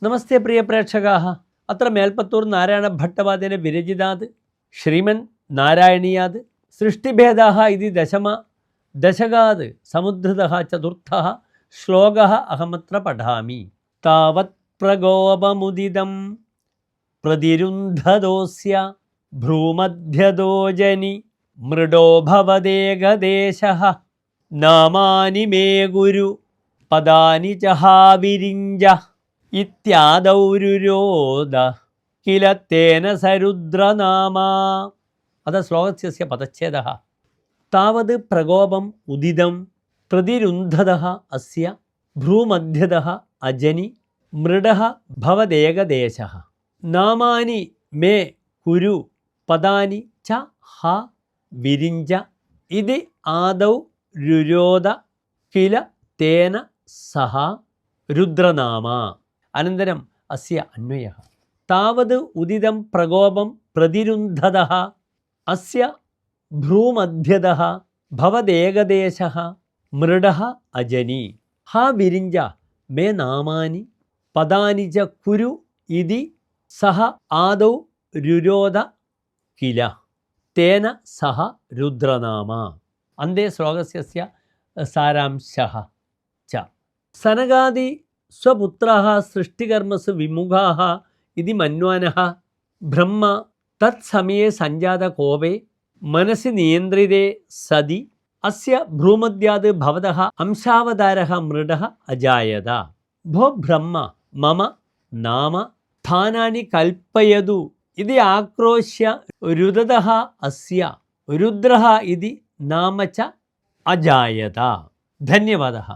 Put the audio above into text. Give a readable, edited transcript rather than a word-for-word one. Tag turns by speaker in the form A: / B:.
A: നമസ്തേ പ്രിയ പ്രേക്ഷകാः. അത്ര മേൽപ്പത്തൂർ നാരായണ ഭട്ടവാദേന വിരചിതാത് ശ്രീമൻ നാരായണീയാത് സൃഷ്ടിഭേദാः ഇതി ദശകാത് സമുദ്ധൃതः ചതുർത്ഥः ശ്ലോകः അഹമത്ര പഠാമി. താവത് പ്രകോപമുദിതം പ്രതിരുന്ധദോസ്യ ഭ്രൂമധ്യദോജനി മൃഡോ ഭവദേകദേശഃ നാമാനി മേ ഗുരു പദാനി ചഹാവിരിഞ്ച ഇത്യാദൗരുരോധ കില തേന സരുദ്രനാമാ. അത ശ്ലോകസ്യ പദച്ഛേദഃ. താവത് പ്രകോപം ഉദിതം പ്രതിരുന്ധതഃ അസ്യ ഭ്രൂമധ്യതഃ അജനി മൃഡഃ ഭവദേകദേശഃ നാമാനി മേ കുരു പദാനി ച ഹ വിരിഞ്ച ഇതി ആദൗ രുരോധ കില തേന സഹ രുദ്രനാമ. അനന്തരം അസ്യ അന്വയഃ. താവത് ഉദിതം പ്രകോപം പ്രതിരുന്ധതഃ അസ്യ ഭ്രൂമധ്യതഃ ഭവദേകദേശഃ മൃഡഃ അജനി ഹ വിരിഞ്ച മേ നാമാനി പദാനി ച കുരു ഇതി സഹ ആദൗ രുരോധ കില തേന സഹ രുദ്രനാമ. അന്തേ ശ്ലോകസ്യ സാരാംശഃ ച. സനകാദി സ്വപുത്രാः സൃഷ്ടികർമ്മസു വിമുഖാः ഇതി മന്വാനः ബ്രഹ്മ തത്സമയെ സഞ്ജാതകോപേ മനസി നിയന്ത്രിതേ സതി അസ്യ ഭ്രൂമധ്യാത് ഭവതഃ അംശാവതാരः മൃഡഃ അജായത. ഭോ ബ്രഹ്മ മമ നാമ സ്ഥാനാനി കൽപ്പയതു ഇതി ആക്രോശ്യ രുദതഃ അസ്യ രുദ്രഃ ഇതി നാമ ച അജായത. ധന്യവാദः.